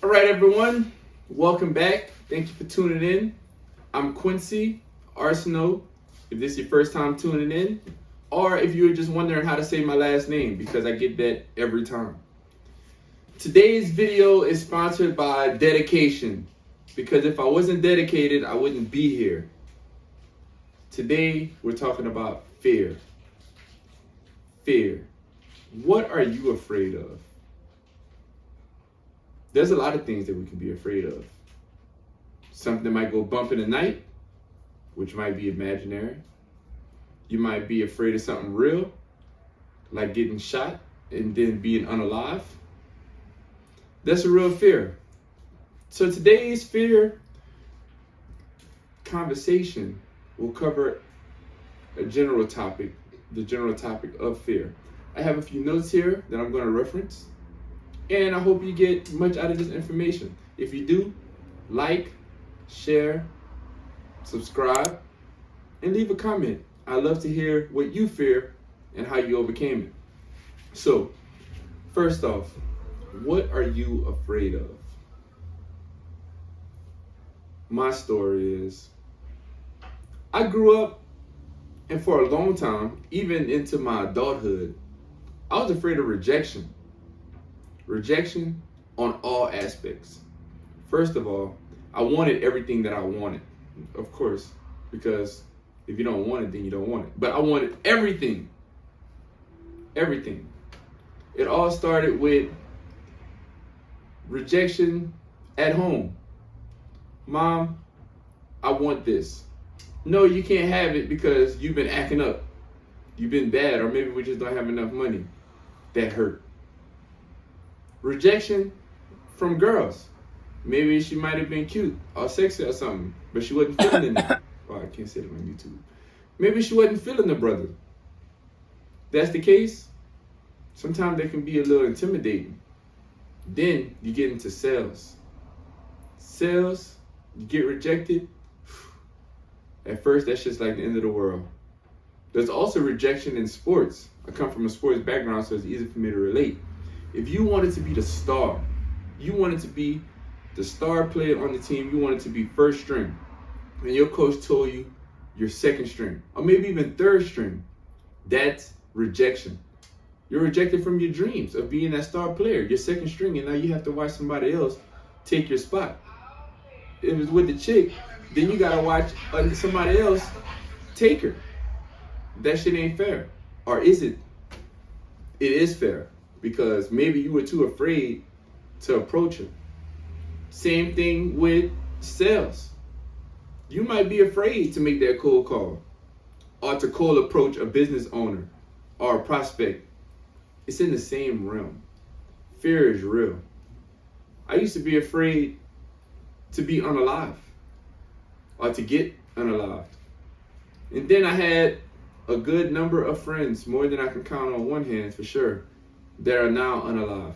All right, everyone, welcome back. Thank you for tuning in. I'm Quincy Arsenal. If this is your first time tuning in, or if you're just wondering how to say my last name, because I get that every time. Today's video is sponsored by dedication, because if I wasn't dedicated, I wouldn't be here. Today, we're talking about fear. Fear. What are you afraid of? There's a lot of things that we can be afraid of. Something that might go bump in the night, which might be imaginary. You might be afraid of something real, like getting shot and then being unalive. That's a real fear. So today's fear conversation will cover a general topic, the general topic of fear. I have a few notes here that I'm going to reference. And I hope you get much out of this information. If you do, like, share, subscribe, and leave a comment. I love to hear what you fear and how you overcame it. So, first off, what are you afraid of? My story is, I grew up, and for a long time, even into my adulthood, I was afraid of rejection. Rejection on all aspects. First of all, I wanted everything that I wanted, of course, because if you don't want it, then you don't want it. But I wanted everything. Everything. It all started with rejection at home. Mom, I want this. No, you can't have it because you've been acting up. You've been bad, or maybe we just don't have enough money. That hurt. Rejection from girls. Maybe she might have been cute or sexy or something, but she wasn't feeling it. Oh, I can't say it on YouTube. Maybe she wasn't feeling the brother. That's the case. Sometimes they can be a little intimidating. Then you get into sales. Sales, you get rejected. At first, that's just like the end of the world. There's also rejection in sports. I come from a sports background, so it's easy for me to relate. If you wanted to be the star, you wanted to be the star player on the team, you wanted to be first string, and your coach told you you're second string, or maybe even third string, that's rejection. You're rejected from your dreams of being that star player. You're second string, and now you have to watch somebody else take your spot. If it's with the chick, then you gotta watch somebody else take her. That shit ain't fair. Or is it? It is fair. Because maybe you were too afraid to approach her. Same thing with sales. You might be afraid to make that cold call or to cold approach a business owner or a prospect. It's in the same realm. Fear is real. I used to be afraid to be unalive or to get unalived. And then I had a good number of friends, more than I can count on one hand for sure, that are now unalive.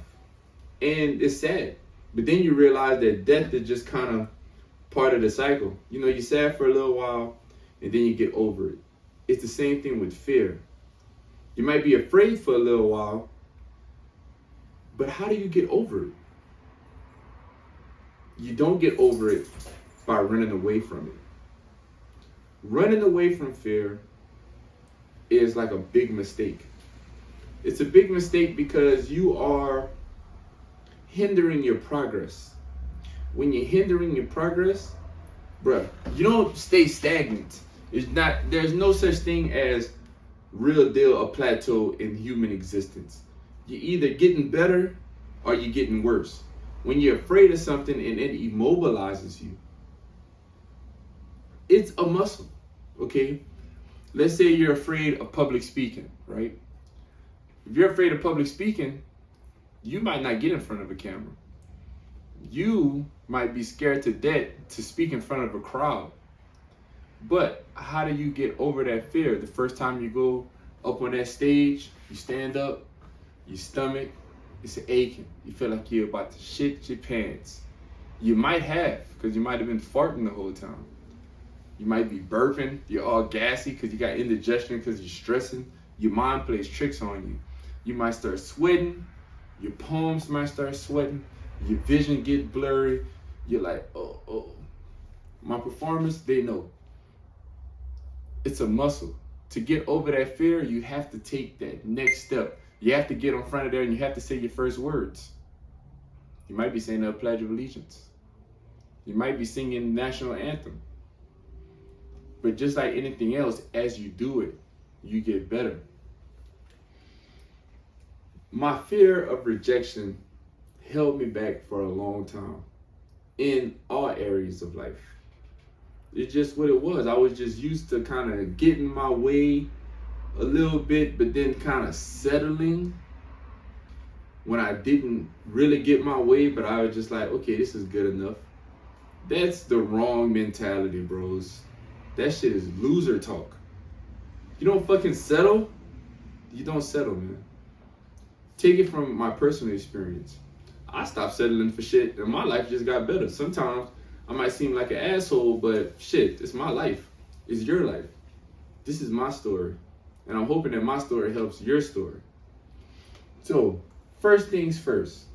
And it's sad. But then you realize that death is just kind of part of the cycle. You know, you're sad for a little while and then you get over it. It's the same thing with fear. You might be afraid for a little while, but how do you get over it? You don't get over it by running away from it. Running away from fear is like a big mistake. It's a big mistake because you are hindering your progress. When you're hindering your progress, bruh, you don't stay stagnant. There's no such thing as real deal a plateau in human existence. You're either getting better or you're getting worse. When you're afraid of something and it immobilizes you, it's a muscle, okay? Let's say you're afraid of public speaking, right? If you're afraid of public speaking, you might not get in front of a camera. You might be scared to death to speak in front of a crowd. But how do you get over that fear? The first time you go up on that stage, you stand up, your stomach is aching. You feel like you're about to shit your pants. You might have, because you might have been farting the whole time. You might be burping, you're all gassy because you got indigestion because you're stressing. Your mind plays tricks on you. You might start sweating, your palms might start sweating, Your vision get blurry. You're like, oh. My performance, they know. It's a muscle. To get over that fear, you have to take that next step. You have to get in front of there and you have to say your first words. You might be saying the Pledge of Allegiance. You might be singing national anthem. But just like anything else, as you do it, you get better. My fear of rejection held me back for a long time in all areas of life. It's just what it was. I was just used to kind of getting my way a little bit, but then kind of settling when I didn't really get my way, but I was just like, okay, this is good enough. That's the wrong mentality, bros. That shit is loser talk. You don't fucking settle, you don't settle, man. Take it from my personal experience. I stopped settling for shit and my life just got better. Sometimes I might seem like an asshole, but shit, it's my life. It's your life. This is my story. And I'm hoping that my story helps your story. So, first things first.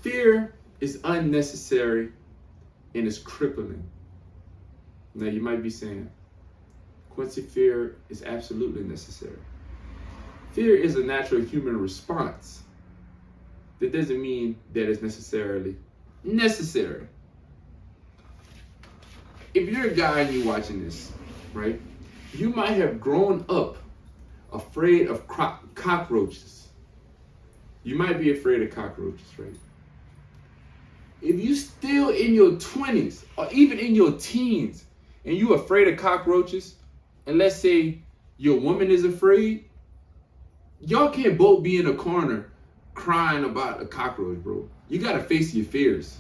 Fear is unnecessary and it's crippling. Now you might be saying, Quincy, fear is absolutely necessary. Fear is a natural human response. That doesn't mean that it's necessarily necessary. If you're a guy and you're watching this, right, you might have grown up afraid of cockroaches. You might be afraid of cockroaches, right? If you still in your 20s or even in your teens and you afraid of cockroaches, and let's say your woman is afraid, y'all can't both be in a corner crying about a cockroach, bro. You gotta face your fears.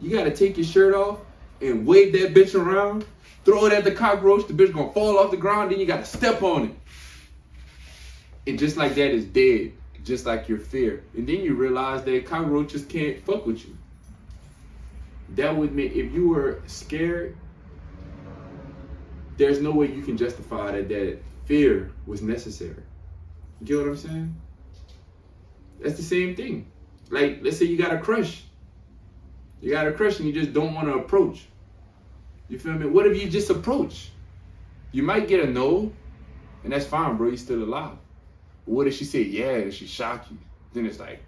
You gotta take your shirt off and wave that bitch around, throw it at the cockroach, the bitch gonna fall off the ground, then you gotta step on it. And just like that is dead, just like your fear. And then you realize that cockroaches can't fuck with you. That would mean if you were scared, there's no way you can justify that fear was necessary. You get what I'm saying? That's the same thing. Like, let's say you got a crush. You got a crush and you just don't want to approach. You feel me? What if you just approach? You might get a no, and that's fine, bro. You're still alive. But what if she say yeah and she shock you? Then it's like,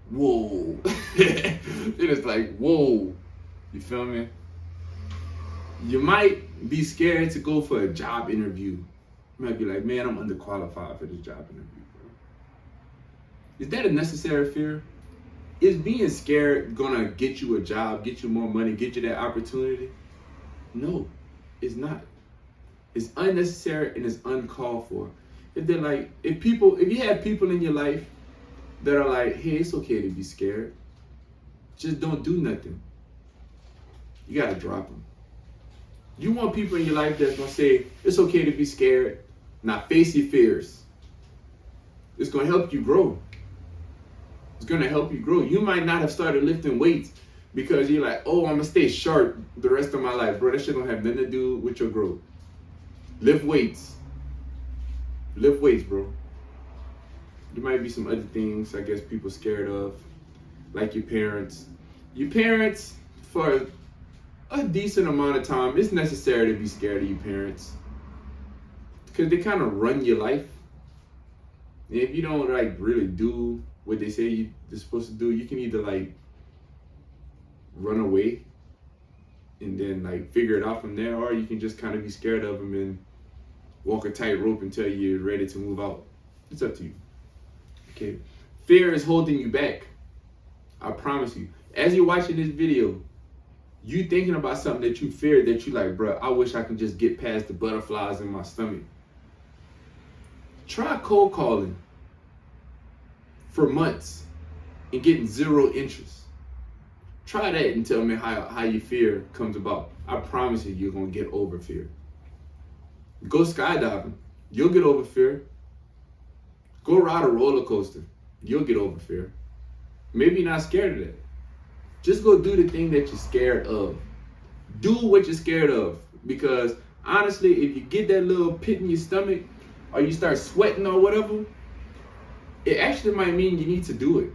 whoa. Then it's like, whoa. You feel me? You might be scared to go for a job interview. You might be like, man, I'm underqualified for this job interview, bro. Is that a necessary fear? Is being scared gonna get you a job, get you more money, get you that opportunity? No, it's not. It's unnecessary and it's uncalled for. If you have people in your life that are like, hey, it's okay to be scared, just don't do nothing, you gotta drop them. You want people in your life that's gonna say, it's okay to be scared, now face your fears. It's gonna help you grow. It's gonna help you grow. You might not have started lifting weights because you're like, oh, I'm gonna stay sharp the rest of my life. Bro, that shit don't have nothing to do with your growth. Lift weights. Lift weights, bro. There might be some other things I guess people scared of, like your parents. Your parents, for a decent amount of time, it's necessary to be scared of your parents because they kind of run your life. And if you don't like really do what they say you're supposed to do, you can either like run away and then like figure it out from there, or you can just kind of be scared of them and walk a tightrope until you're ready to move out. It's up to you. Okay. Fear is holding you back. I promise you. As you're watching this video, you thinking about something that you fear that you like, bro, I wish I could just get past the butterflies in my stomach. Try cold calling for months and getting zero interest. Try that and tell me how your fear comes about. I promise you, you're going to get over fear. Go skydiving. You'll get over fear. Go ride a roller coaster. You'll get over fear. Maybe you're not scared of that. Just go do the thing that you're scared of. Do what you're scared of. Because honestly, if you get that little pit in your stomach or you start sweating or whatever, it actually might mean you need to do it.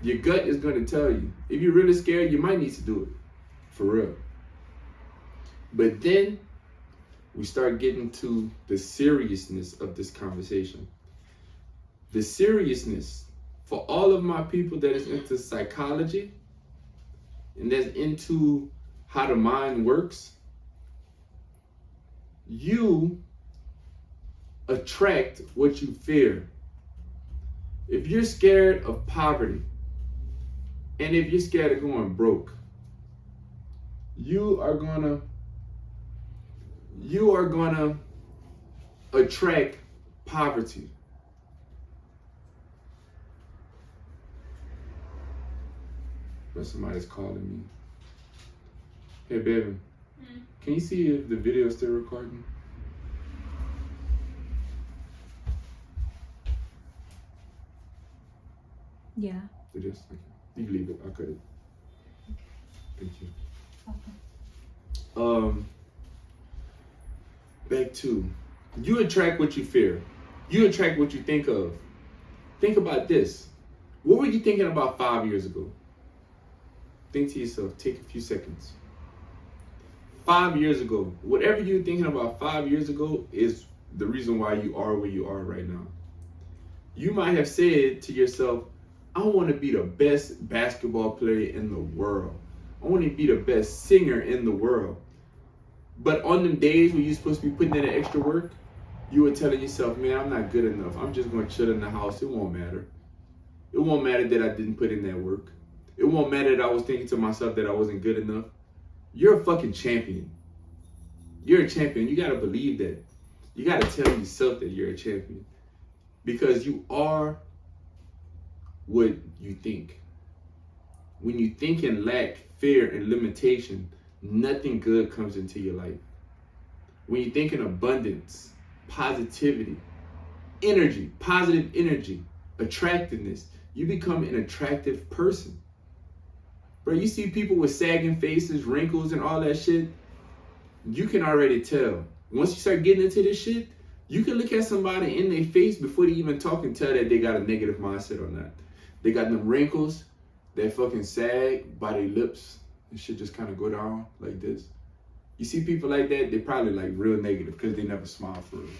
Your gut is going to tell you. If you're really scared, you might need to do it. For real. But then we start getting to the seriousness of this conversation. The seriousness for all of my people that is into psychology and that's into how the mind works, you attract what you fear. If you're scared of poverty, and if you're scared of going broke, you are gonna attract poverty. But somebody's calling me. Hey, baby, can you see if the video is still recording? Yeah. It is? Okay. You can leave it. I'll cut it. Thank you. Back to, you attract what you fear. You attract what you think of. Think about this. What were you thinking about 5 years ago? Think to yourself. Take a few seconds. 5 years ago, whatever you were thinking about 5 years ago is the reason why you are where you are right now. You might have said to yourself, I want to be the best basketball player in the world. I want to be the best singer in the world. But on them days when you're supposed to be putting in the extra work, you were telling yourself, man, I'm not good enough. I'm just going to chill in the house. It won't matter. It won't matter that I didn't put in that work. It won't matter that I was thinking to myself that I wasn't good enough. You're a fucking champion. You're a champion. You got to believe that. You got to tell yourself that you're a champion. Because you are what you think. When you think in lack, fear, and limitation, nothing good comes into your life. When you think in abundance, positivity, energy, positive energy, attractiveness, you become an attractive person. Bro, you see people with sagging faces, wrinkles, and all that shit, you can already tell. Once you start getting into this shit, you can look at somebody in their face before they even talk and tell that they got a negative mindset or not. They got them wrinkles, that fucking sag by their lips, and shit just kind of go down like this. You see people like that, they probably like real negative because they never smile for real.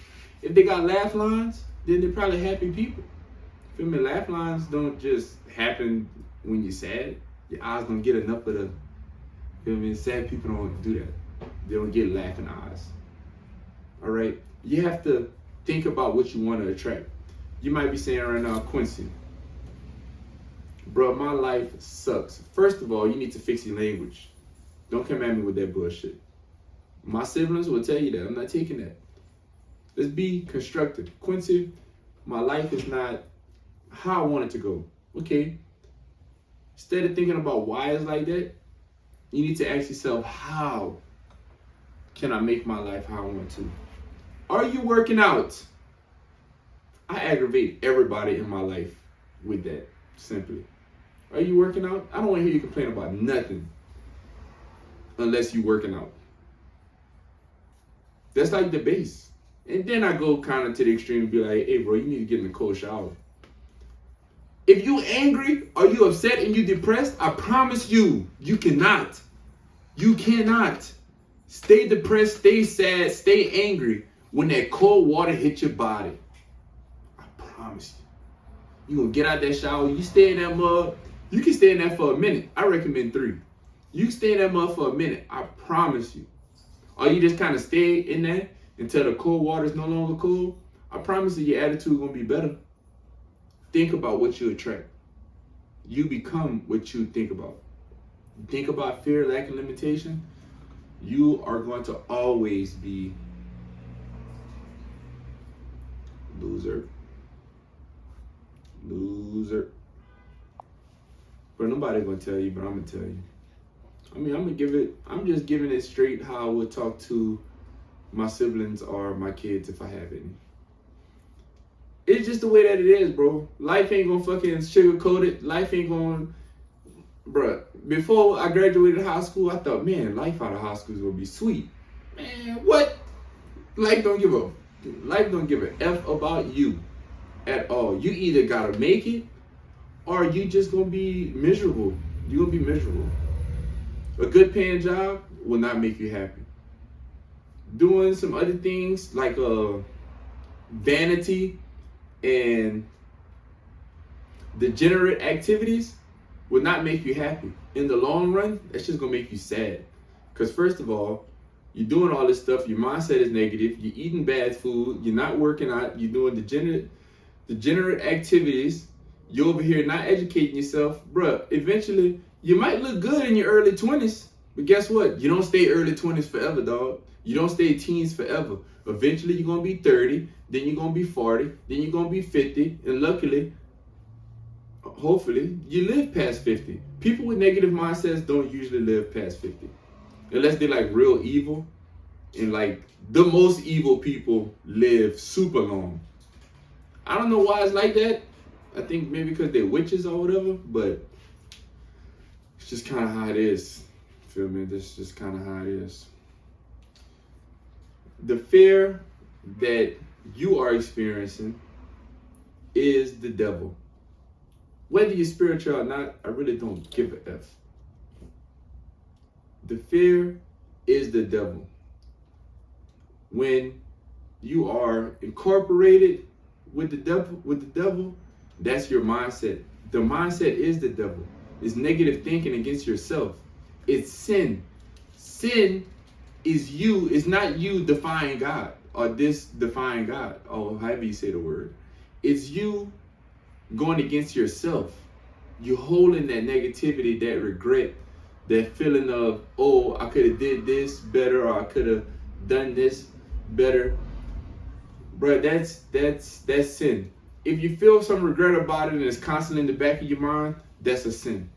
If they got laugh lines, then they're probably happy people. Feel me? Laugh lines don't just happen when you're sad. Your eyes don't get enough of the, feel me? Sad people don't do that. They don't get laughing eyes. All right? You have to think about what you want to attract. You might be saying right now, Quincy, bro, my life sucks. First of all, you need to fix your language. Don't come at me with that bullshit. My siblings will tell you that. I'm not taking that. Let's be constructive. Quincy, my life is not how I want it to go. Okay. Instead of thinking about why it's like that, you need to ask yourself, how can I make my life how I want to? Are you working out? I aggravate everybody in my life with that, simply. Are you working out? I don't want to hear you complain about nothing unless you're working out. That's like the base. And then I go kind of to the extreme and be like, hey, bro, you need to get in the cold shower. If you angry or you upset and you depressed, I promise you, you cannot. You cannot stay depressed, stay sad, stay angry when that cold water hits your body. I promise you. You gonna get out that shower, you stay in that mud. You can stay in that for a minute. I recommend 3. You stay in that mud for a minute. I promise you. Or you just kind of stay in there until the cold water is no longer cold. I promise you your attitude is going to be better. Think about what you attract. You become what you think about. Think about fear, lack, and limitation. You are going to always be loser. But nobody gonna tell you, but I'm gonna tell you. I mean, I'm just giving it straight how I would talk to my siblings or my kids if I have any. It's just the way that it is, bro. Life ain't gonna fucking sugarcoat it. Life ain't gonna, bruh. Before I graduated high school, I thought, man, life out of high school is gonna be sweet. Man, what? Life don't give a F about you at all. You either gotta make it or you just gonna be miserable. You're gonna be miserable. A good paying job will not make you happy. Doing some other things like vanity and degenerate activities will not make you happy. In the long run, that's just gonna make you sad. Because first of all, you're doing all this stuff, your mindset is negative, you're eating bad food, you're not working out, you're doing degenerate activities, you're over here not educating yourself. Bruh, eventually, you might look good in your early 20s, but guess what? You don't stay early 20s forever, dog. You don't stay teens forever. Eventually, you're gonna be 30, then you're gonna be 40, then you're gonna be 50, and luckily, hopefully, you live past 50. People with negative mindsets don't usually live past 50. Unless they're like real evil. And like the most evil people live super long. I don't know why it's like that. I think maybe because they're witches or whatever. But it's just kind of how it is. Feel me? This is just kind of how it is. The fear that you are experiencing is the devil. Whether you're spiritual or not, I really don't give a F. The fear is the devil. When you are incorporated with the devil, that's your mindset. The mindset is the devil. It's negative thinking against yourself. It's sin. Sin is you. It's not you defying God or this defying God or however you say the word. It's you going against yourself. You're holding that negativity, that regret, that feeling of, oh, I could have did this better, or I could have done this better. Bro, that's sin. If you feel some regret about it and it's constantly in the back of your mind, that's a sin.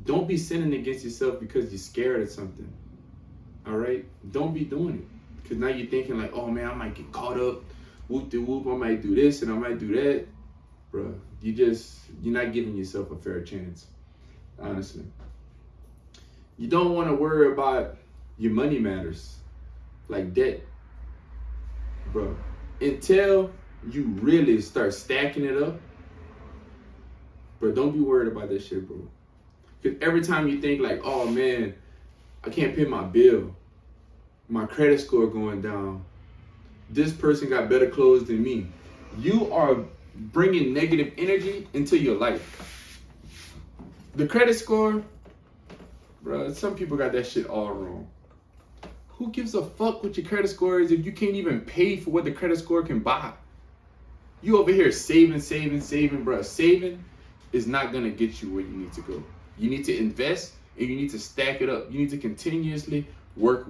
Don't be sinning against yourself because you're scared of something. All right? Don't be doing it. Because now you're thinking like, oh man, I might get caught up. Whoop de whoop, I might do this and I might do that. Bro, you're not giving yourself a fair chance. Honestly. You don't want to worry about your money matters. Like debt. Bro, until you really start stacking it up, bro, don't be worried about that shit, bro. Because every time you think like, oh man, I can't pay my bill, my credit score going down, this person got better clothes than me, you are bringing negative energy into your life. The credit score, bro, some people got that shit all wrong. Who gives a fuck what your credit score is if you can't even pay for what the credit score can buy? You over here saving, bro. Saving is not gonna get you where you need to go. You need to invest and you need to stack it up. You need to continuously work.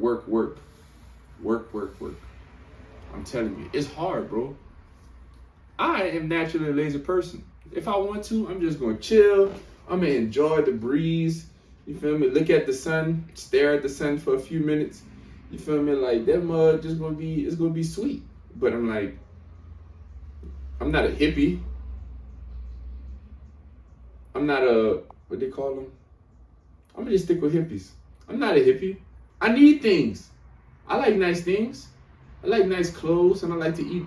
I'm telling you, it's hard, bro. I am naturally a lazy person. If I want to, I'm just gonna chill. I'm gonna enjoy the breeze. You feel me? Look at the sun, stare at the sun for a few minutes. You feel me? Like that mug just it's gonna be sweet. But I'm like, I'm not a hippie. I'm not a, what they call them? I'm gonna just stick with hippies. I'm not a hippie. I need things. I like nice things. I like nice clothes and I like to eat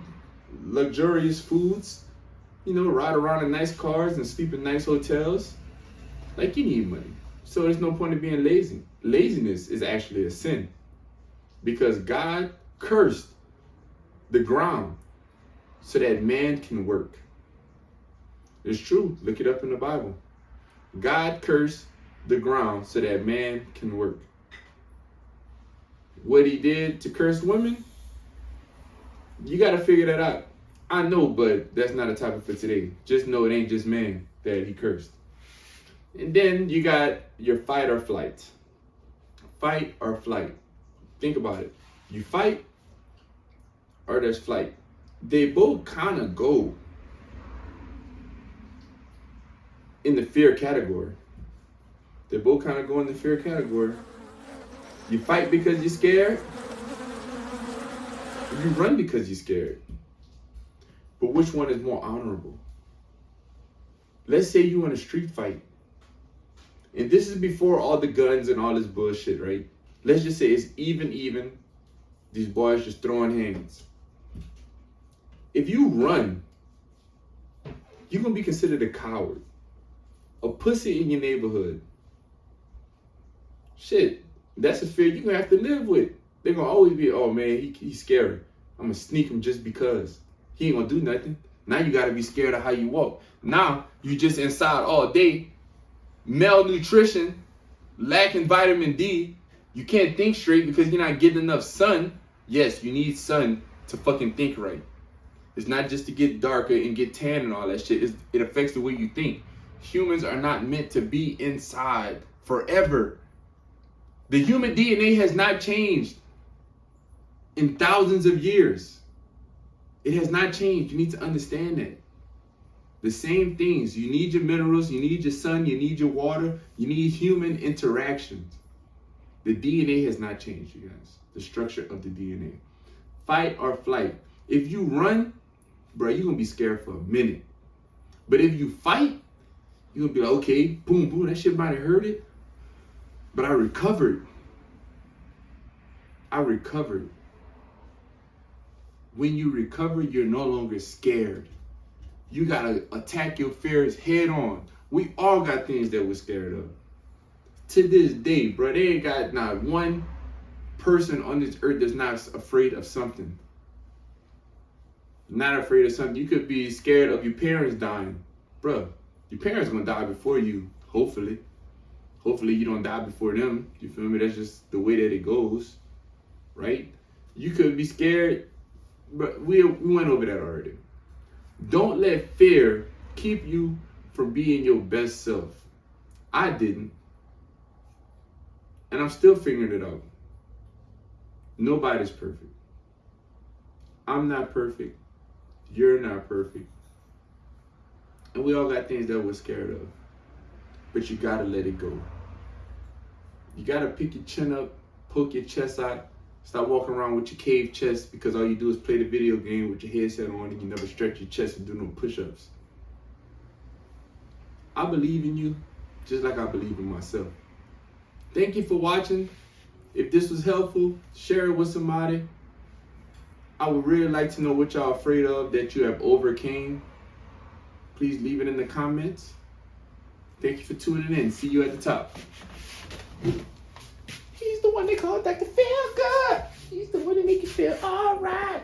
luxurious foods. You know, ride around in nice cars and sleep in nice hotels. Like, you need money. So there's no point in being lazy. Laziness is actually a sin. Because God cursed the ground so that man can work. It's true. Look it up in the Bible. God cursed the ground so that man can work. What he did to curse women, you got to figure that out. I know, but that's not a topic for today. Just know it ain't just man that he cursed. And then you got your fight or flight. Fight or flight. Think about it. You fight or there's flight. They both kind of go in the fear category. They both kind of go in the fear category. You fight because you're scared. You run because you're scared. But which one is more honorable? Let's say you in a street fight. And this is before all the guns and all this bullshit, right? Let's just say it's even. These boys just throwing hands. If you run, you're going to be considered a coward. A pussy in your neighborhood. Shit, that's a fear you're going to have to live with. They're going to always be, oh man, he's scary. I'm going to sneak him just because. He ain't going to do nothing. Now you got to be scared of how you walk. Now you just inside all day. Malnutrition, lacking vitamin D. You can't think straight because you're not getting enough sun. Yes, you need sun to fucking think right. It's not just to get darker and get tan and all that shit. It affects the way you think. Humans are not meant to be inside forever. The human DNA has not changed in thousands of years. It has not changed. You need to understand that. The same things. You need your minerals, you need your sun, you need your water, you need human interactions. The DNA has not changed, you guys. The structure of the DNA. Fight or flight. If you run, bro, you're going to be scared for a minute. But if you fight, you're going to be like, okay, boom, boom, that shit might have hurt it. But I recovered. When you recover, you're no longer scared. You got to attack your fears head on. We all got things that we're scared of. To this day, bro, they ain't got not one person on this earth that's not afraid of something. Not afraid of something. You could be scared of your parents dying. Bro, your parents are going to die before you, hopefully. Hopefully you don't die before them. You feel me? That's just the way that it goes, right? You could be scared, but we went over that already. Don't let fear keep you from being your best self. I didn't. And I'm still figuring it out. Nobody's perfect. I'm not perfect. You're not perfect. And we all got things that we're scared of. But you gotta let it go. You gotta pick your chin up, poke your chest out. Stop walking around with your cave chest because all you do is play the video game with your headset on and you never stretch your chest and do no push-ups. I believe in you just like I believe in myself. Thank you for watching. If this was helpful, share it with somebody. I would really like to know what y'all afraid of that you have overcame. Please leave it in the comments. Thank you for tuning in. See you at the top. He's the one they call Dr. Feel Good. He's the one that make you feel all right.